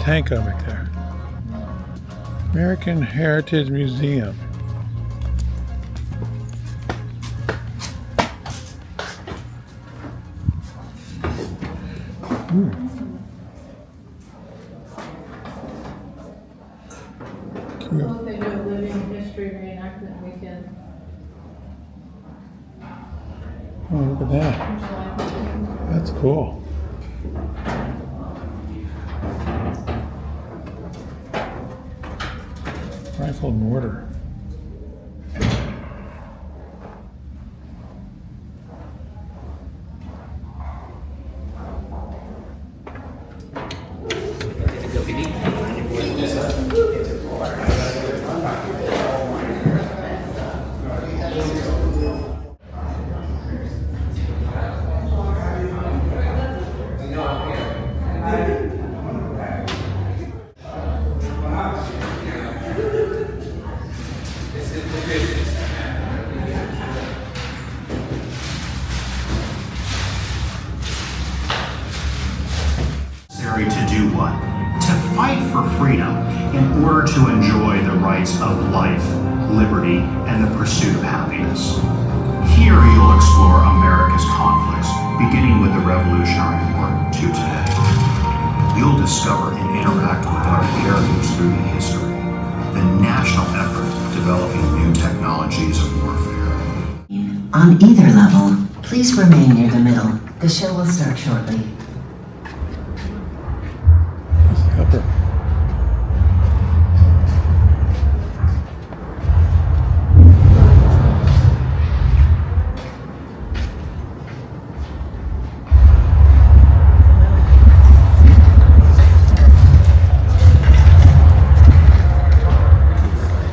tank over there. American Heritage Museum. Look, they do a living history reenactment weekend. Oh, look at that. That's cool. Rifle and mortar. To do what? To fight for freedom in order to enjoy the rights of life, liberty, and the pursuit of happiness. Here you'll explore America's conflicts, beginning with the Revolutionary War to today. You'll discover and interact with our heritage through the history, the national effort developing new technologies of warfare. On either level, please remain near the middle. The show will start shortly. Upper.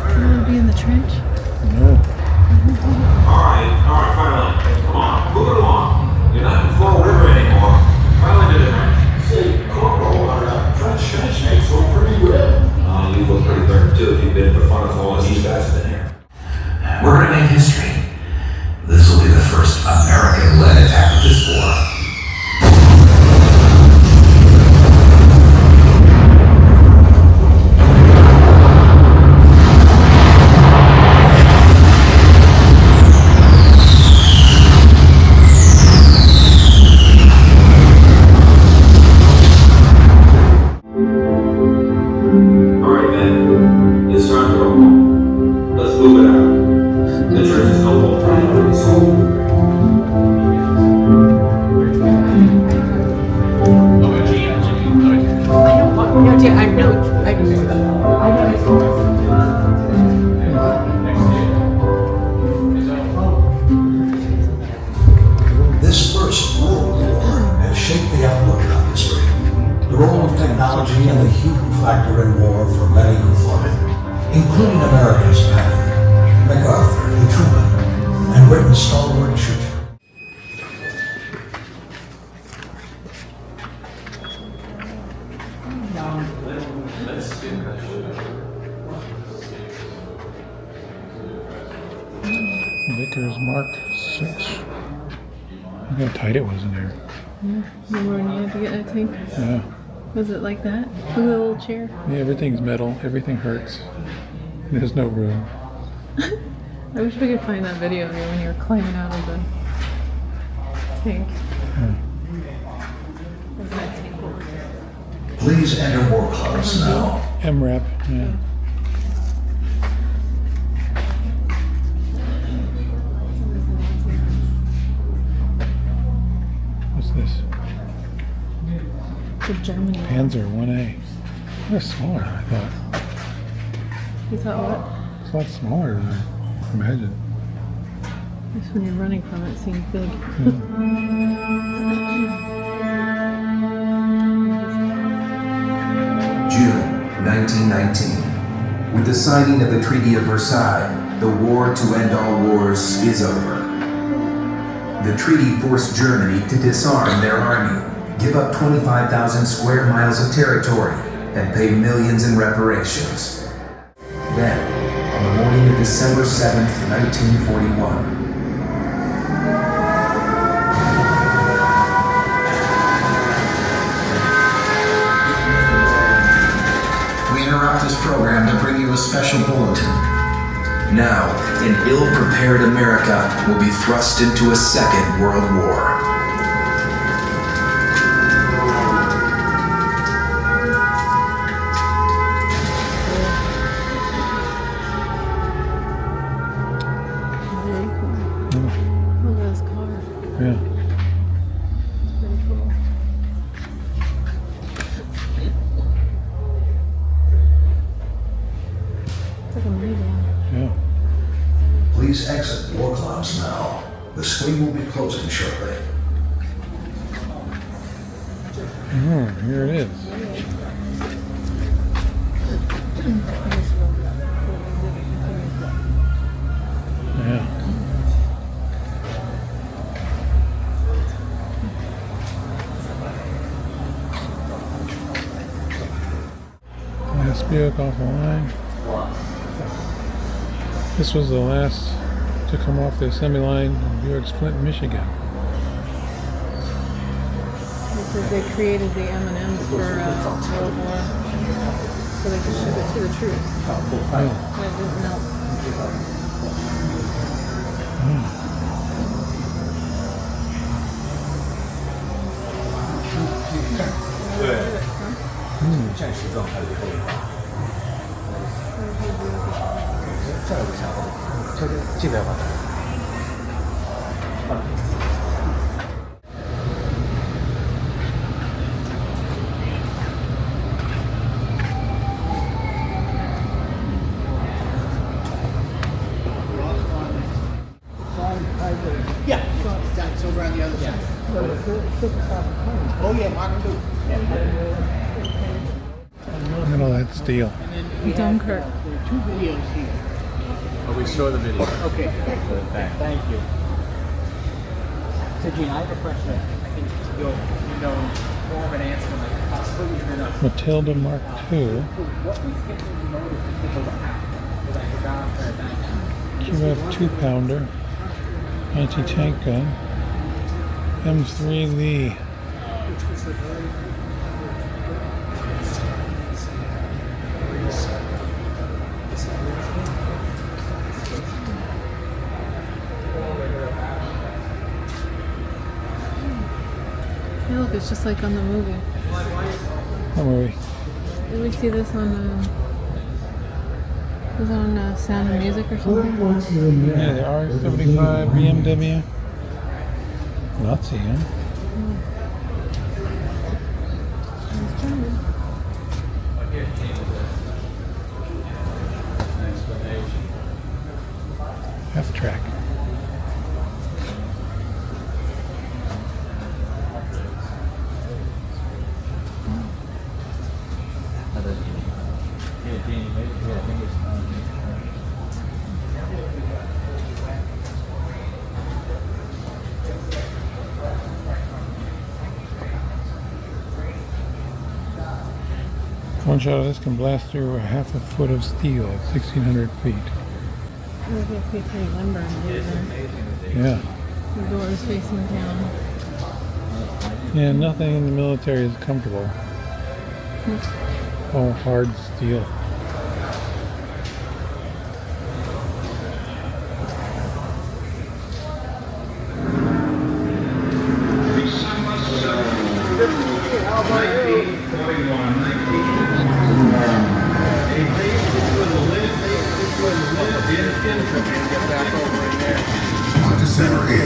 You want to be in the trench? No. Alright, finally. Come on, move it along. You're not in Fall River anymore. Finally did it. Say, Corporal, our French mates look pretty good. You look pretty burnt too if you've been at the fun of all these guys have been here. We're going to make history. This will be the first American-led attack of this war. Alright, man. It's time to go home. Let's move it out. The church is no more time on its own. This First World War has shaped the outlook on history. The role of technology and the human factor in war for many who fought it, including America's Patton, MacArthur, and Truman, and Britain's stalwart Churchill. Vickers Mark 6. Look how tight it was in there. Remember when you had to get in a tank? Yeah. Was it like that? Look at the little chair. Yeah, everything's metal. Everything hurts. There's no room. I wish we could find that video of you when you were climbing out of the tank. Was that tank over there? Please enter war clubs now. MRAP. Yeah. What's this? The Germany. Panzer 1A. They're smaller than I thought. You thought what? It's a lot smaller than I imagined. Just when you're running from it, it seems big. June 1919. With the signing of the Treaty of Versailles, the war to end all wars is over. The treaty forced Germany to disarm their army, give up 25,000 square miles of territory, and pay millions in reparations. Then, on the morning of December 7th, 1941, interrupt this program to bring you a special bulletin. Now, an ill-prepared America will be thrust into a second world war. Very cool. Look at this car. Yeah. Pretty cool. It's like a minivan. Yeah. Please exit war clouds now. The screen will be closing shortly. Here it is. Yeah. Last vehicle off the line. This was the last to come off the assembly line in Buick's Flint, Michigan. This is, they created the M&Ms for World War, so they could ship it to the troops. Yeah. But it didn't melt. Yeah, it's over on the other side. Oh yeah, Mark too. Look at all that steel. Dunkirk. There are two videos here. Oh, we saw the video. Okay. Thank you. So Gene, I have a question. I think you'll more of an answer than like possibly you're not. Matilda Mark II. What was Hitler's motive to pick over out? Because I forgot that. QF 2-pounder. Anti-tank gun. M3 Lee. Hey, look, it's just like on the movie. What movie? Did we see this on, was it on Sound of Music or something? Yeah, the R75 BMW. Nazi, huh? F-track. One shot of this can blast through a half a foot of steel at 1,600 feet. It must be pretty limber and moving. Yeah. The door is facing down. Yeah, nothing in the military is comfortable. All hard steel. On December 8,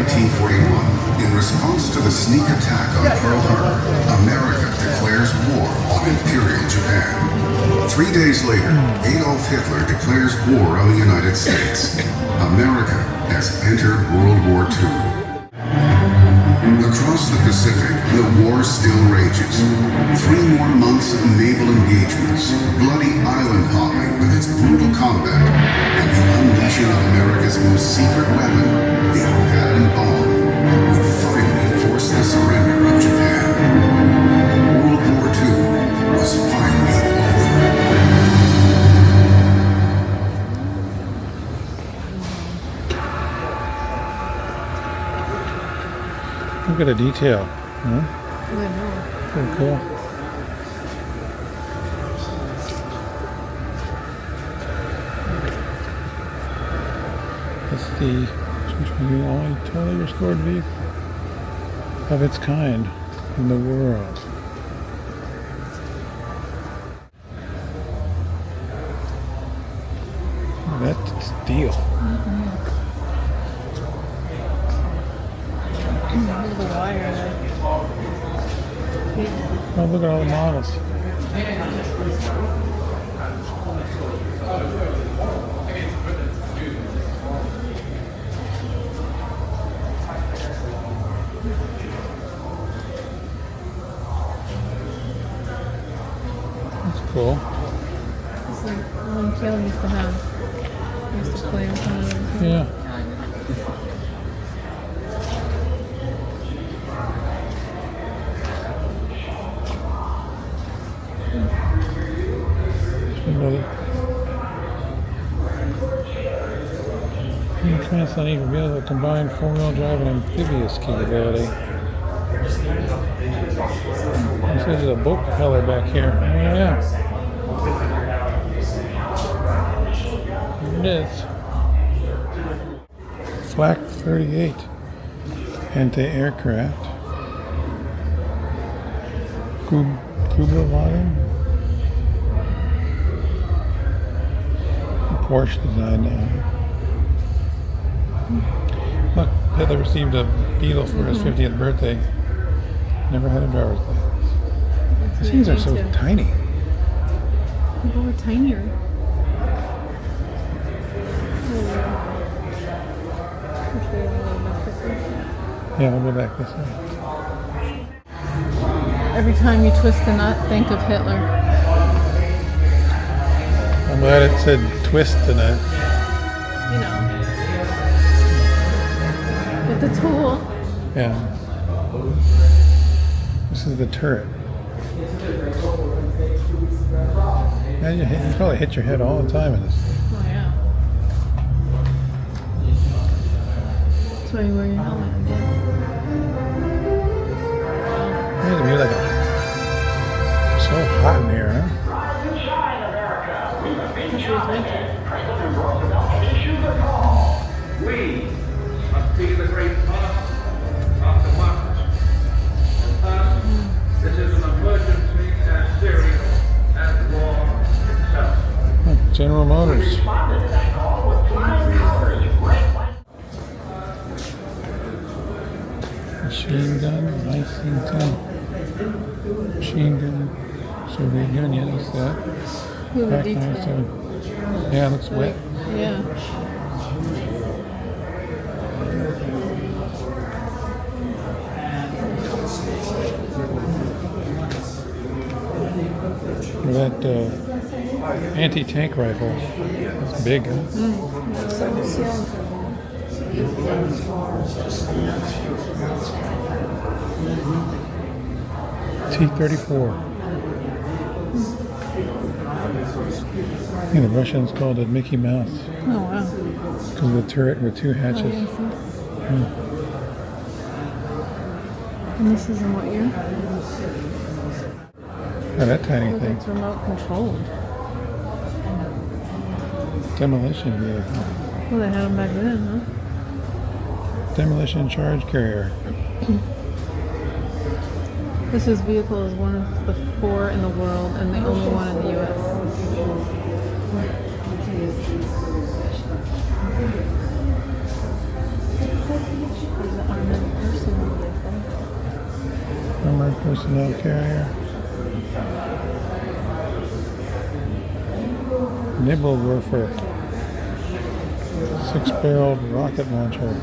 1941, in response to the sneak attack on Pearl Harbor, America declares war on Imperial Japan. 3 days later, Adolf Hitler declares war on the United States. America has entered World War II. Across the Pacific, the war still rages. 3 more months of naval engagements, bloody island hopping with its brutal combat, and the unleashing of America's most secret weapon, the atom bomb, would finally force the surrender of Japan. World War II was finally over. Look at the detail. Huh? I know. Pretty cool. It's the only totally restored vehicle of its kind in the world. That's steel. Look at the wire there. Oh, look at all the models. That's cool. This is one Caleb used to have. He used to play with one of those. Yeah. Translate even be able to combine four-wheel drive and amphibious capability. This is a boat propeller back here. Oh yeah. Here it is. Flak 38 anti-aircraft. Kubler modern. Porsche design now. Look, Hitler received a Beetle for his 50th birthday. Never had a driver's license. These things are so tiny. People are tinier. Yeah, we'll go back this way. Every time you twist a nut, think of Hitler. I'm glad it said twist tonight. You know. With the tool. Yeah. This is the turret. Yeah, you probably hit your head all the time in this thing. Oh yeah. That's why you wear your helmet again. You're like so hot in here, huh? We must be the great part of democracy. And thus, this is an emergency as serious as war itself. General Motors. Machine gun, 1910. Machine gun, Soviet gun, yeah, that's that. Look at Back the detail. 97. Yeah, it looks wet. Yeah. That anti-tank rifle. It's big, huh? T-34. I think the Russians called it Mickey Mouse. Oh wow. Because of the turret with two hatches. Yeah. And this is in what year? Oh, that tiny Look, thing. it's remote controlled. Demolition vehicle. Well, they had them back then, huh? Demolition charge carrier. This vehicle is one of the 4 in the world and the only one in the U.S. Armored personnel carrier. Nibelwerfer. 6-barreled rocket launcher.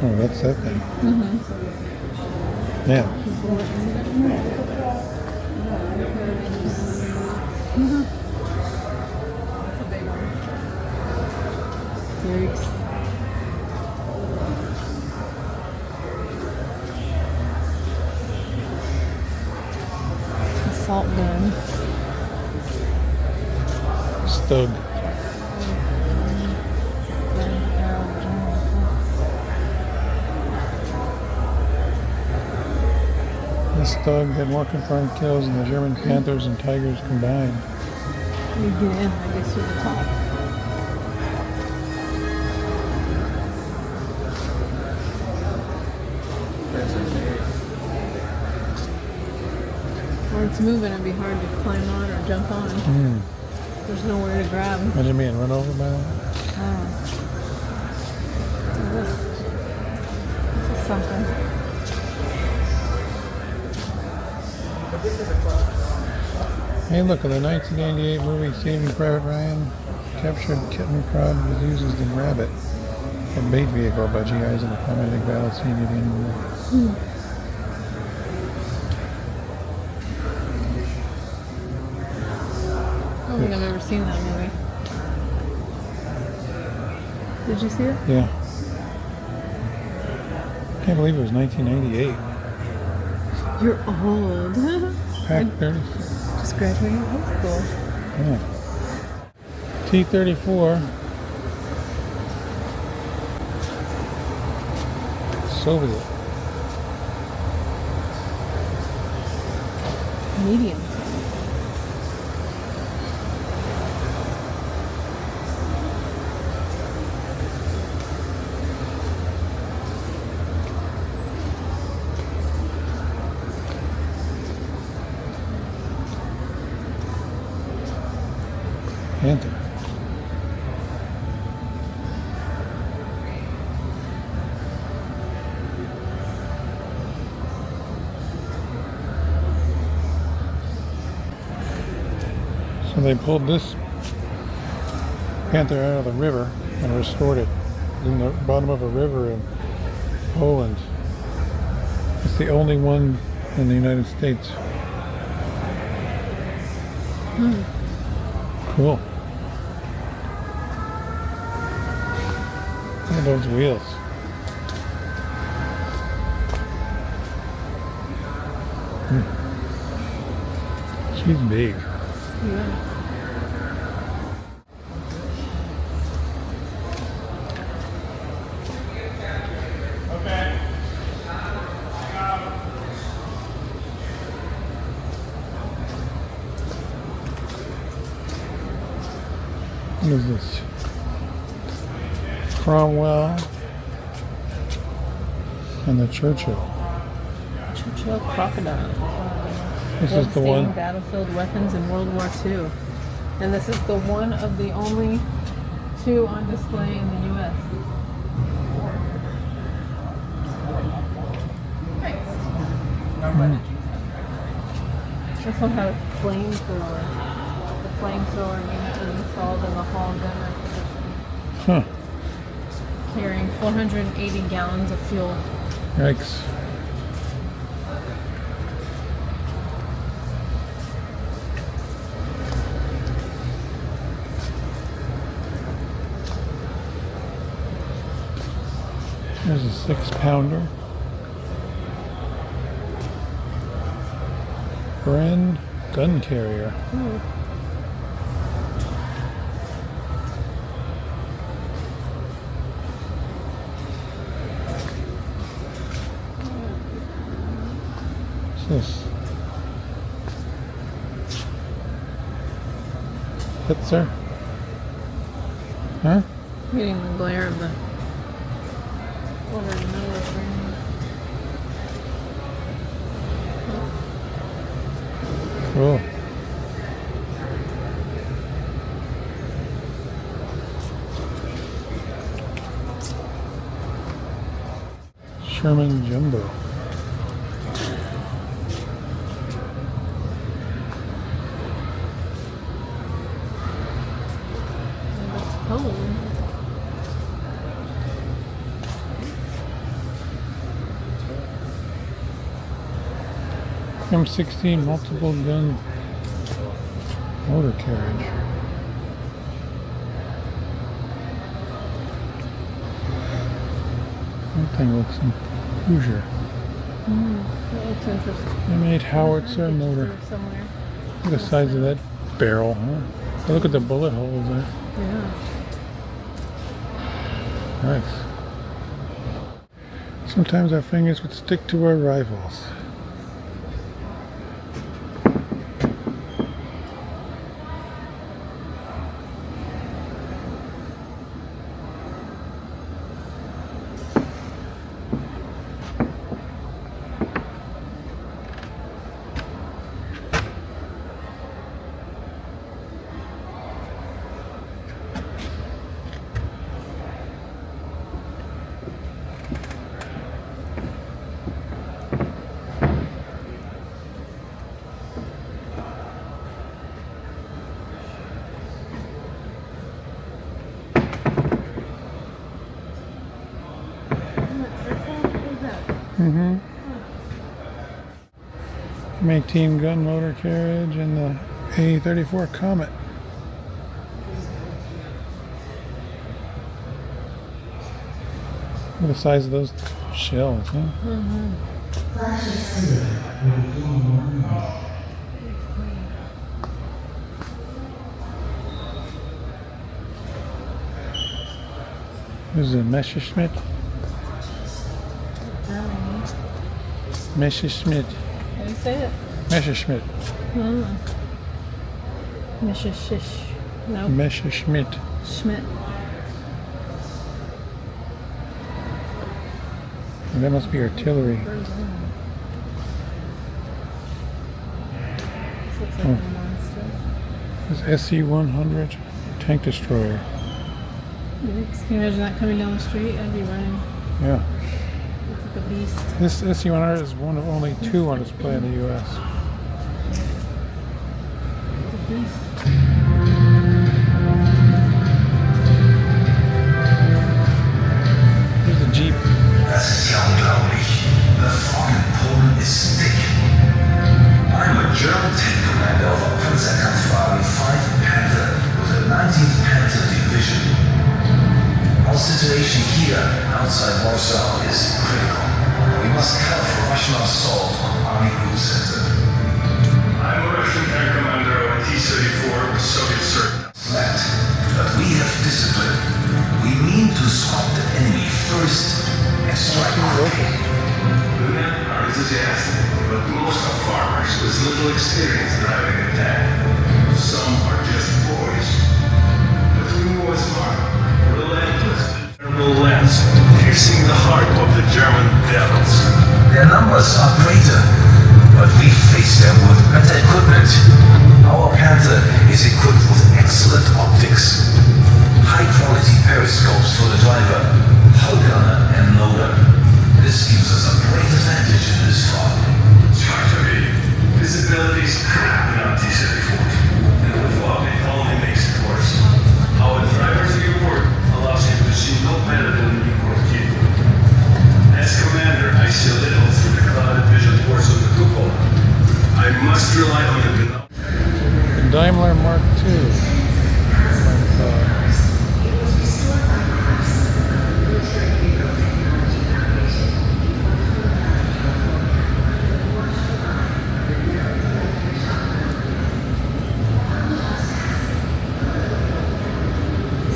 Oh, that's that thing. Yeah. Yikes. Assault gun. Stug. This Stug had more confirmed kills than the German Panthers and Tigers combined. You get in, I guess, through the top. Or it's moving, it'd be hard to climb on or jump on. There's nowhere to grab. Imagine being run over by that. Oh. This is something. Hey, look, in the 1988 movie Saving Private Ryan, captured kitten prod was used as the rabbit, a bait vehicle by GIs in the Pacific Battle scene at the end of the war. I don't think I've ever seen that movie. Did you see it? Yeah. Can't believe it was 1998. You're old. Pack 30. Just graduated high school. Yeah. T-34. Soviet. Medium. Panther. So they pulled this panther out of the river and restored it in the bottom of a river in Poland. It's the only one in the United States. Cool. Look at those wheels. She's big. Yeah. What is this? Cromwell and the Churchill. Churchill crocodile. This is the one. Battlefield weapons in World War II. And this is the one of the only two on display in the U.S. This one had a flamethrower. The flamethrower unit was installed in the Hall gunner position. Huh. Carrying 480 gallons of fuel. Yikes. There's a 6-pounder. Bren gun carrier. What's this? Hitzer? Huh? Getting the glare of the over the middle of the room. Cool. Sherman Jumbo. That's cold. M16 multiple gun motor carriage. That thing looks Hoosier. That looks interesting. They made howitzer motor. Somewhere. Look at the size of that barrel, huh? Oh, look at the bullet holes there. Yeah. Nice. Sometimes our fingers would stick to our rifles. Mm-hmm. M18 gun motor carriage and the A-34 Comet. Look at the size of those shells, huh? Mm-hmm. This is a Messerschmitt. Messerschmitt. How do you say it? Messerschmitt. Shish. No. Messerschmitt. Schmidt. And that must be artillery. This looks like a monster. This SC-100 tank destroyer. Can you imagine that coming down the street? I'd be running. Yeah. Looks like a beast. This SC-100 is one of only 2 on display in the U.S. It's a beast. Here's a Jeep. Das ist ja unglaublich. The fog in Poland is thick. I'm a German tank commander of a Panzerkampfwagen 5 Panther with the 19th Panther Division. Our situation here outside Warsaw is critical. We must cover for Russian assault on Army Group Center. I'm a Russian tank commander of a T-34 with Soviet cert. Left, but we have discipline. We mean to spot the enemy first and strike quickly. The men are enthusiastic, but most are farmers with little experience driving a tank. Some are just boys. But we move smart, relentless, terrible lens, piercing the heart of the German devils. Their numbers are greater, but we face them with better equipment. Our Panther is equipped with excellent optics, high-quality periscopes for the driver, hull gunner, and loader. This gives us a great advantage in this fog. It's hard to be. Visibility's crap in our T-34s, and the fog it only makes it worse. Our driver's viewport allows him to see no better than the Newport kid. As commander, I see little through the clouded vision ports of the cupola. I must rely on the binoculars. The Daimler Mark II.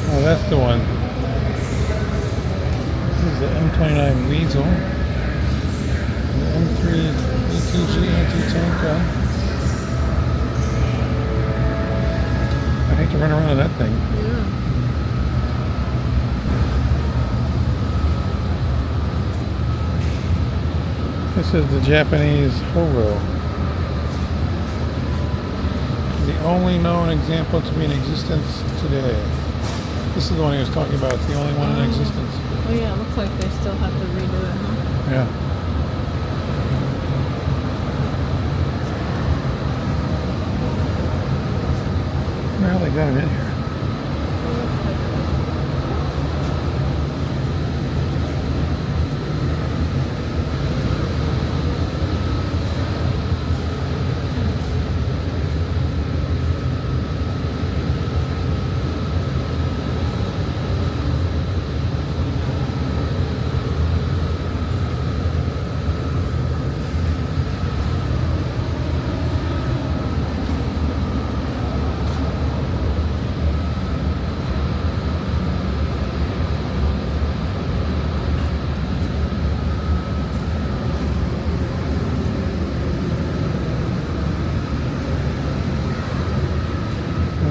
Oh, that's the one. This is the M29 Weasel. The M3 ETG anti-tank gun. I'd hate to run around in that thing. Yeah. This is the Japanese Horo. The only known example to be in existence today. This is the one he was talking about. It's the only one in existence. Oh yeah, it looks like they still have to redo it, huh? Yeah. I wonder how they got it in here.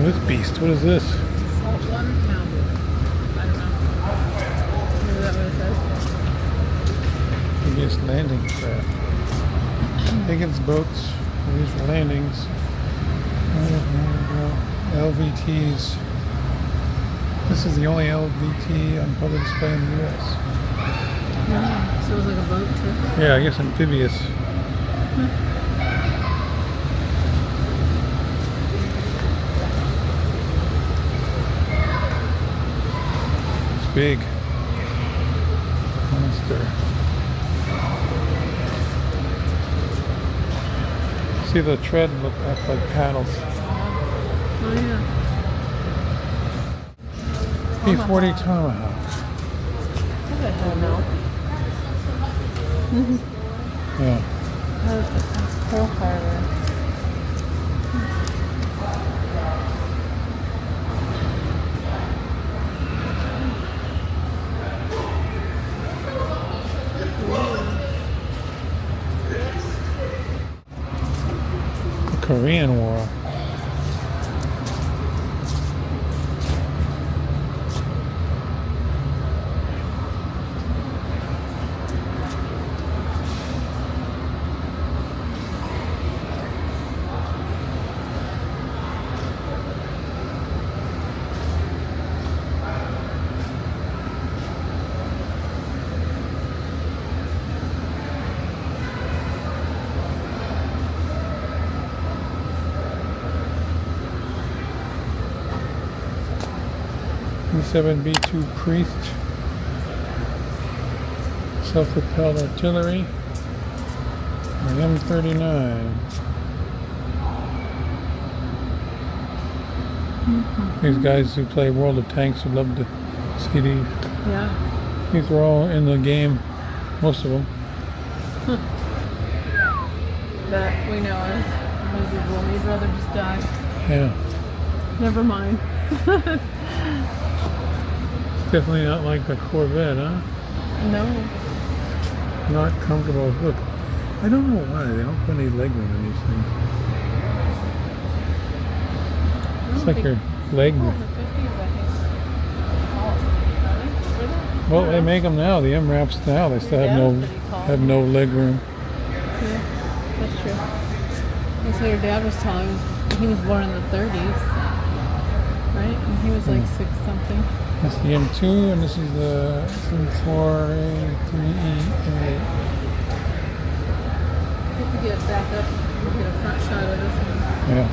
This beast, what is this? Salt water pounded. I don't know. Maybe that what it says? Biggest landing craft. Higgins boats are used for landings. LVTs. This is the only LVT on public display in the U.S. Yeah, so it was like a boat too. Yeah, I guess amphibious. Big monster. See the tread that's like paddles. Oh yeah. P40 Tomahawk. I don't know. Yeah. That's Pearl Harbor. The Korean War. B7B2 Priest, self-propelled artillery, and M39. These guys who play World of Tanks would love to see these. Yeah. These are all in the game, most of them. That we know of. Miserable. We'd rather just die. Yeah. Never mind. Definitely not like a Corvette, huh? No. Not comfortable. Look, I don't know why they don't put any legroom in these things. It's like your leg. Well, they make them now. The MRAPs now. They still have no legroom. Yeah, that's true. That's what your dad was telling me. He was born in the 30s, right? And he was like 6 something. That's the M2, and this is the M4A3E8. You have to get back up and get a front shot of this one. Yeah.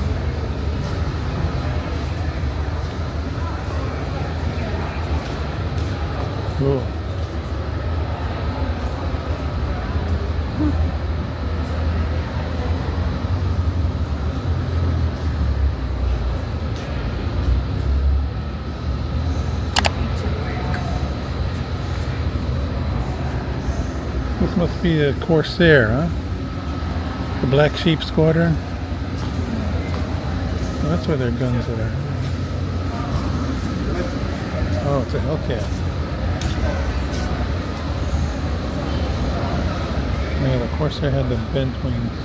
Cool. This must be a Corsair, huh? The Black Sheep Squadron. Oh, that's where their guns are. Oh, it's a Hellcat. Yeah, the Corsair had the bent wings.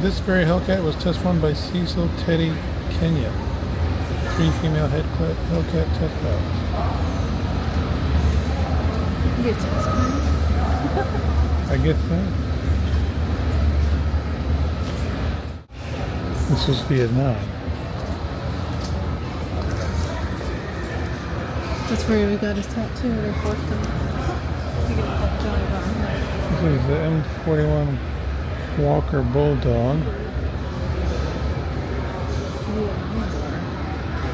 This very Hellcat was test run by Cecil Teddy Kenya. 3 female Hellcat test pilots. I guess so. This was Vietnam. That's where we got his tattoo. They forced him to get a tattoo on his arm. This is the M41 Walker Bulldog.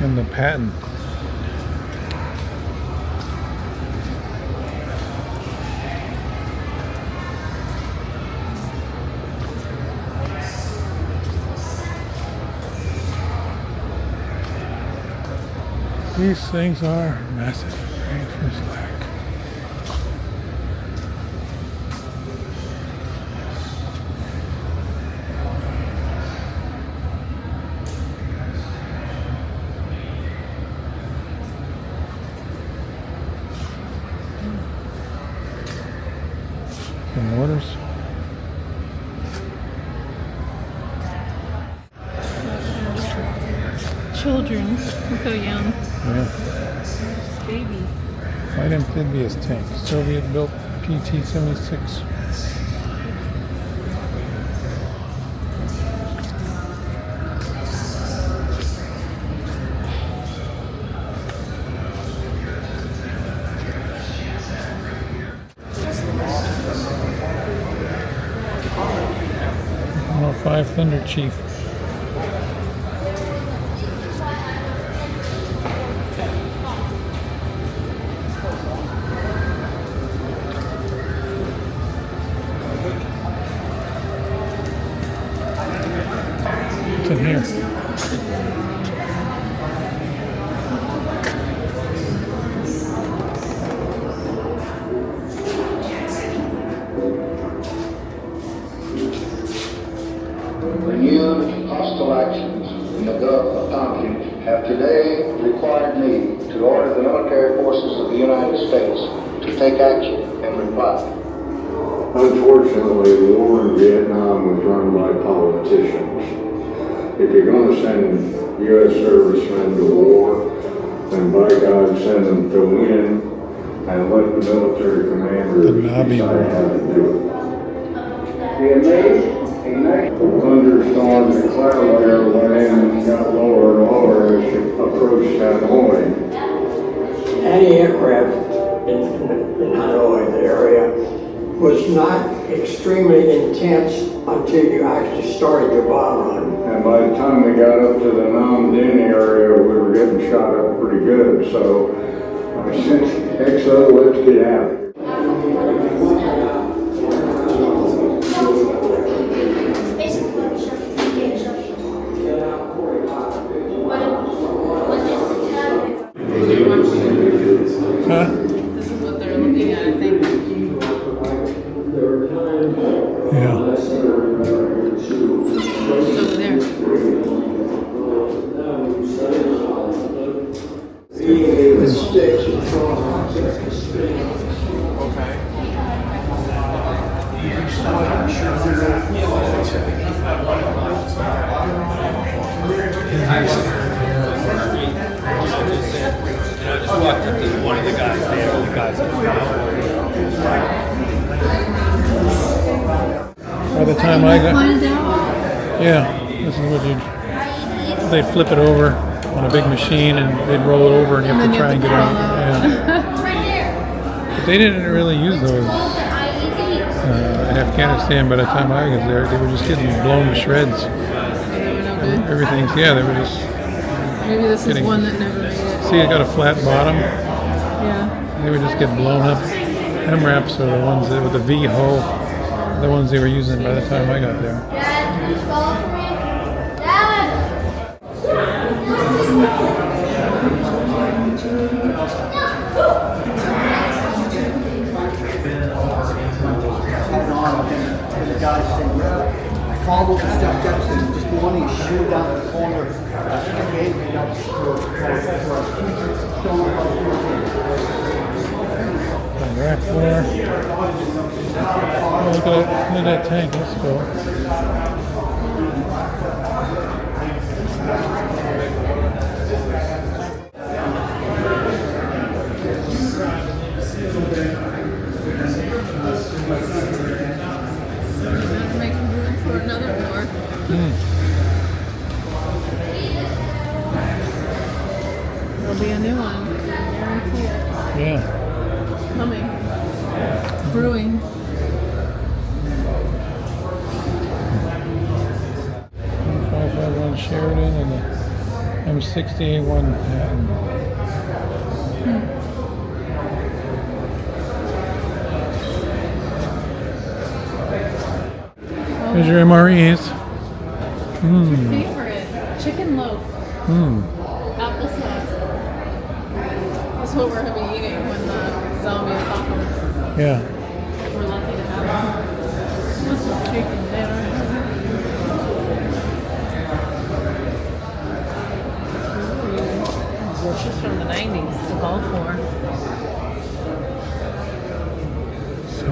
And the patent. These things are massive. Rainforest Black. The mortars. Children. Look how young. Yeah. Just babies. Light amphibious tank. Soviet-built PT-76. Oh, 5 Thunder Chief. What's in here? Renewed hostile actions in the Gulf of Tonkin have today required me to order the military forces of the United States to take action in reply. Unfortunately, the war in Vietnam was run by politicians. If you're going to send U.S. servicemen to war, then by God, send them to win and let the military commanders decide how to do it. A night thunderstorm and cloud layer went in and got lower and lower as you approached Hanoi. Anti-aircraft in Hanoi, the area, was not extremely intense until you actually started your bomb run. And by the time we got up to the Nam Dinh area, we were getting shot up pretty good. So I said, XO, let's get out of here. Huh? This is what they're looking at, I think. Yeah. It's over there. Just walked up to one of the guys there. The guys By the time I got, Find out. yeah, this is what they'd flip it over on a big machine and they'd roll it over and you have to try and get out. Yeah. But they didn't really use those in Afghanistan. By the time I was there, they were just getting blown to shreds. They were no good. Everything's, yeah, they were just Maybe this getting, is one that never made it. see, it got a flat bottom. Yeah. They would just get blown up. MRAPs are the ones that with the V hull, the ones they were using by the time I got there. Dad, can you follow for me? Dad! The guy saying, I called over to Steph Jefferson, just wanting to shoot down the corner. I think I gave me that Rack 4. Oh, look at that tank. Let's go. Make room for another war. There'll be a new one. Guarantee it. Yeah. Coming. Brewing. M551 Sheridan and the M60A1 Patton. There's your MREs. Favorite chicken loaf. Applesauce. That's what we're gonna be eating when the zombie apocalypse. Yeah. We're lucky to have it. What's the chicken there? This is from the 90s, the Gulf War. So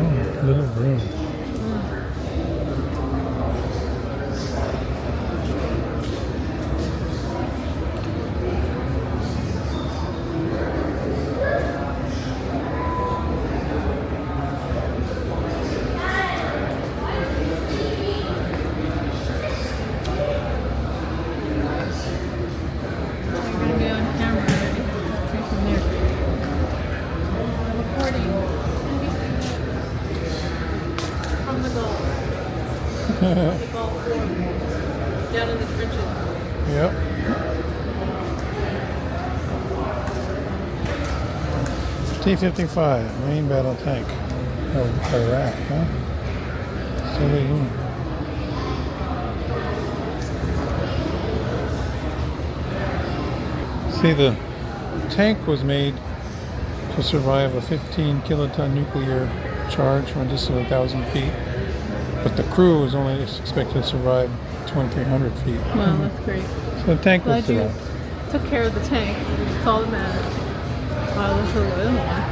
little room. Down in the trenches. Yep. T-55, main battle tank. Oh, Iraq, huh? So they See, the tank was made to survive a 15 kiloton nuclear charge from a distance of 1,000 feet. But the crew was only expected to survive 2,300 feet. Wow, that's great. So the tank was Glad you survived. took care of the tank. That's all that matters. Wow, this is a little one.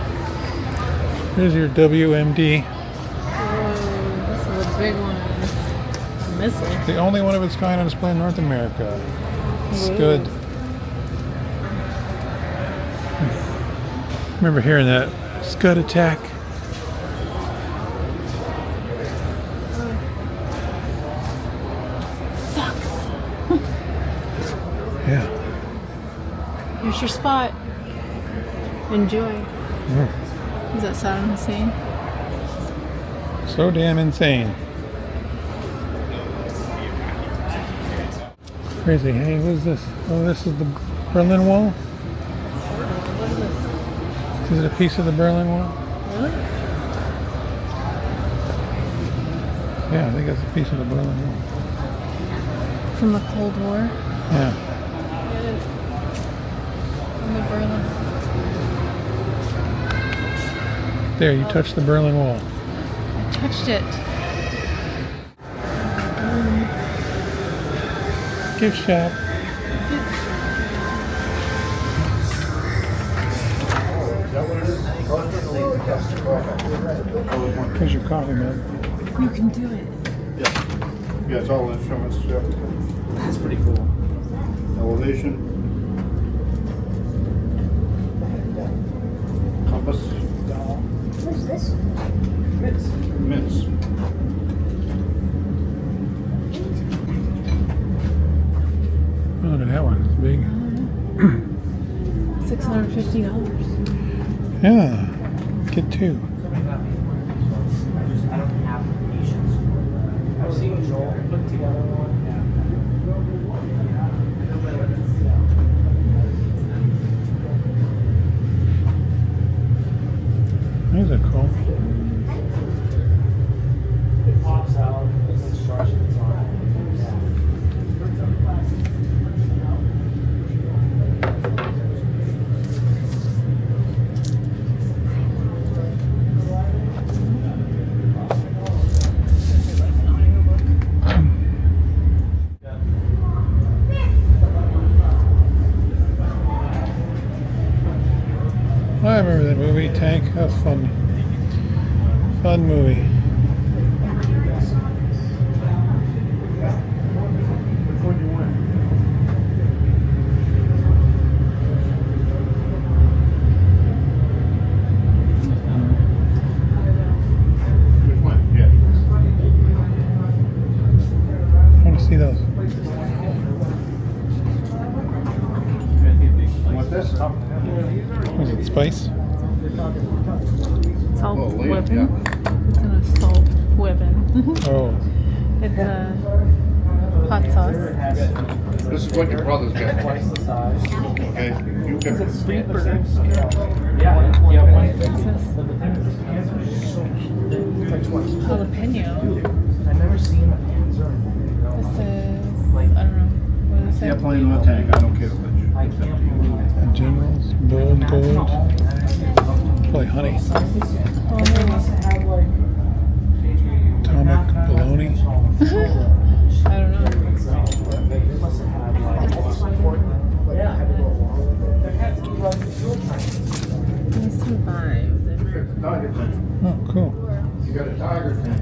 Here's your WMD. Whoa, this is a big one. It's a missile. The only one of its kind on display in North America. It's Whoa. good. Remember hearing that Scud attack? Sucks. Yeah. Here's your spot. Enjoy. Does that sound insane? So damn insane. Crazy. Hey, what is this? Oh, this is the Berlin Wall? What is this? Is it a piece of the Berlin Wall? Really? Yeah, I think it's a piece of the Berlin Wall. From the Cold War? Yeah. It is. From the Berlin. There, you touched the Berlin Wall. I touched it. Gift shop. Here's your coffee, man. You can do it. Yeah, it's all instruments. Yeah. That's pretty cool. Elevation. Compass. What is this? Mints. Oh, look at that one. It's big. $650. Yeah. Get two. I don't have the patience. I've seen Joel put together one. These are cool. It pops out. There's instructions on it. I remember that movie, Tank. That was fun. Fun movie. Which one do you want? Which one? Yeah. I want to see those. Want this? Was it spice? Salt Oh, late, weapon. yeah. It's an assault weapon. Oh. It's a hot sauce. This is what your brothers get. Okay, you pick. Reaper. Yeah, one. It says jalapeno. I've never seen a Panzer. This is, I don't know. What does it say? Yeah, plain old tank. I don't care which. I can't believe it. Generals, bold, gold. Probably honey. Oh, maybe. Atomic bologna. I don't know. I survived. Tiger tank. Oh, cool. You got a Tiger tank.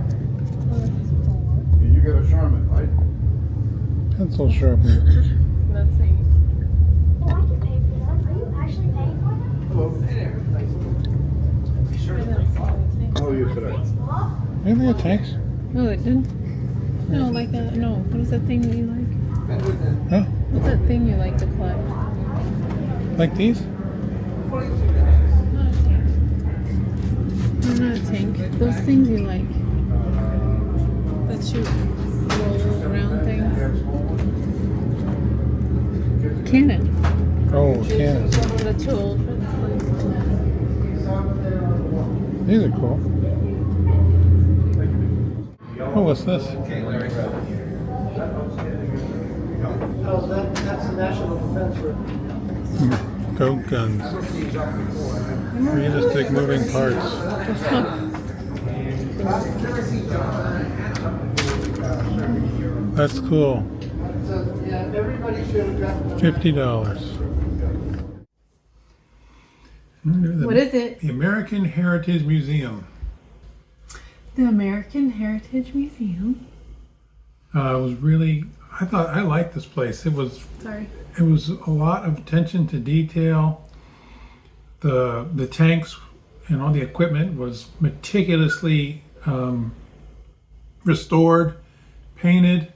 And you got a Sherman, right? Pencil sharpener. Let's see. Oh, I can pay for them. Are you actually paying for them? Hello. How are you today? Maybe it tanks. No, it didn't. No, like that. No. What is that thing that you like? Huh? What's that thing you like to collect? Like these? No, not a tank. Those things you like. That shoot roll around things. Cannon. Oh, cannon. That's too old for this place. These are cool. Oh, what's this? That's the National Defense Ribbon. Goat guns. Realistic moving parts. That's cool. $50. What is it? The American Heritage Museum. The American Heritage Museum. Was really, I liked this place. It was a lot of attention to detail. The tanks and all the equipment was meticulously restored, painted,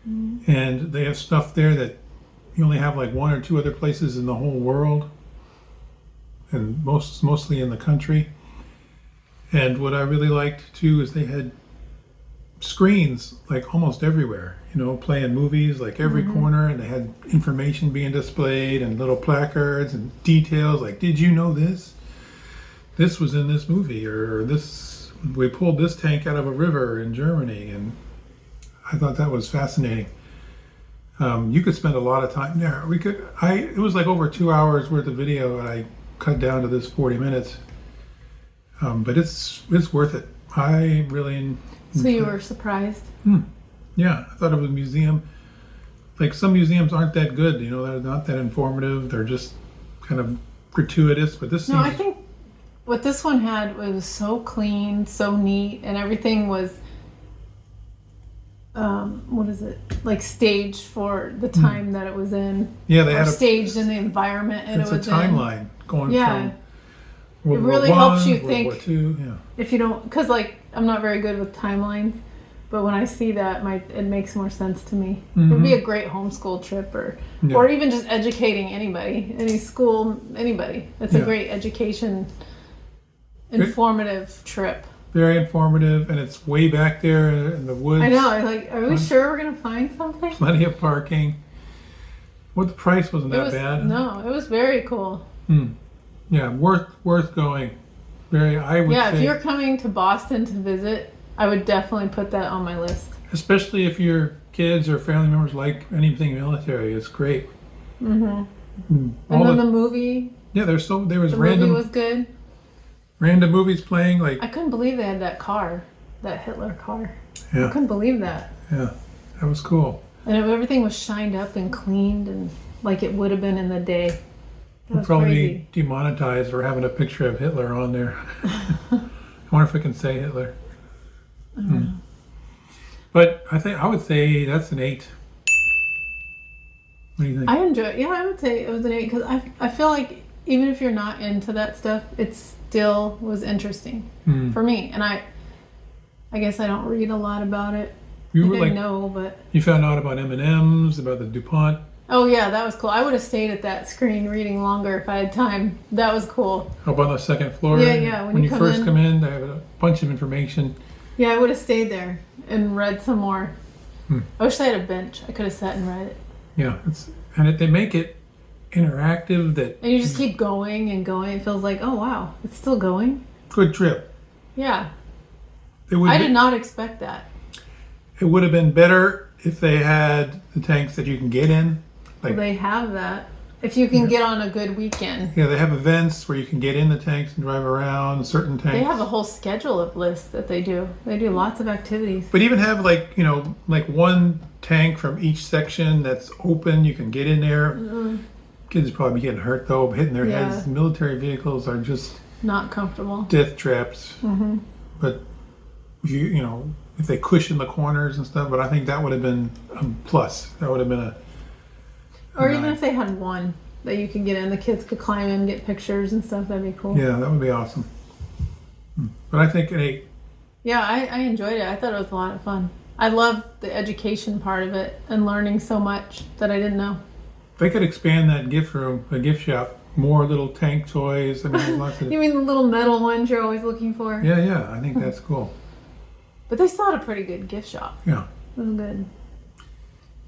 and they have stuff there that you only have like one or two other places in the whole world, and mostly in the country. And what I really liked too is they had screens like almost everywhere, playing movies like every corner, and they had information being displayed and little placards and details like, did you know this was in this movie, or this, we pulled this tank out of a river in Germany. And I thought that was fascinating. You could spend a lot of time there. It was like over 2 hours worth of video, and I cut down to this 40 minutes. But it's worth it. I really. So you were surprised? Yeah, I thought it was a museum. Like some museums aren't that good, they're not that informative. They're just kind of gratuitous. But this. No, I think what this one had was so clean, so neat, and everything was. What is it? Like staged for the time that it was in. Yeah, they had staged in the environment and it was in. It's a timeline going from. It really helps you World think. War II, yeah. If you don't, because like I'm not very good with timelines, but when I see that, it makes more sense to me. It would be a great homeschool trip, or even just educating anybody, any school, anybody. It's a great education, informative trip. Very informative, and it's way back there in the woods. I know. Are we sure we're gonna find something? Plenty of parking. The price wasn't that bad. No, it was very cool. Yeah, worth going. I would say. If you're coming to Boston to visit, I would definitely put that on my list. Especially if your kids or family members like anything military, it's great. And then the movie. Yeah, there was the random. movie was good. Random movies playing like. I couldn't believe they had that car, that Hitler car. Yeah. I couldn't believe that. Yeah, that was cool. And everything was shined up and cleaned and like it would have been in the day. We'll probably be demonetized for having a picture of Hitler on there. I wonder if we can say Hitler. But I would say that's an 8. What do you think? I would say it was an 8 because I feel like even if you're not into that stuff, it still was interesting for me. And I guess I don't read a lot about it. I know, but you found out about M&Ms, about the DuPont. Oh yeah, that was cool. I would have stayed at that screen reading longer if I had time. That was cool. Up on the second floor? Yeah. When you first come in, they have a bunch of information. Yeah, I would have stayed there and read some more. I wish I had a bench. I could have sat and read it. Yeah, they make it interactive. And you just keep going and going. It feels like, oh wow, it's still going. Good trip. Yeah. I did not expect that. It would have been better if they had the tanks that you can get in. They have that. If you can get on a good weekend. Yeah, they have events where you can get in the tanks and drive around certain tanks. They have a whole schedule of lists that they do. They do lots of activities. But even have like one tank from each section that's open. You can get in there. Kids probably getting hurt though, hitting their heads. Military vehicles are just not comfortable. Death traps. But if they cushion the corners and stuff, but I think that would have been a plus. That would have been or even if they had one that you could get in, the kids could climb in and get pictures and stuff, that'd be cool. Yeah, that would be awesome. But I think an 8. Yeah, I enjoyed it. I thought it was a lot of fun. I loved the education part of it and learning so much that I didn't know. They could expand that gift room, the gift shop, more little tank toys. I mean, lots of. You mean the little metal ones you're always looking for? Yeah, I think that's cool. But they still had a pretty good gift shop. Yeah. It was good.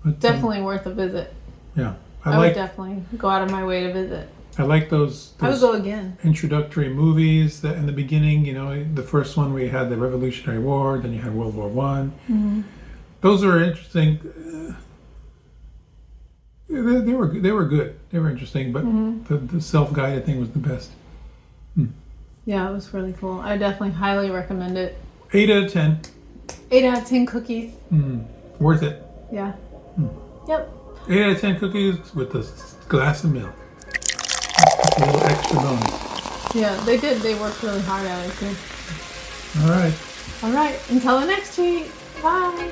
But, definitely worth a visit. Yeah. I would definitely go out of my way to visit. I like those I would go again. Introductory movies that in the beginning, the first one we had the Revolutionary War, then you had World War I. Those are interesting. They were good. They were interesting, but the self-guided thing was the best. Yeah, it was really cool. I definitely highly recommend it. 8 out of 10. 8 out of 10 cookies. Worth it. Yeah. Yep. 8 out of 10 cookies with a glass of milk. That's a little extra bonus. Yeah, they did. They worked really hard at it too. All right. All right. Until the next treat. Bye.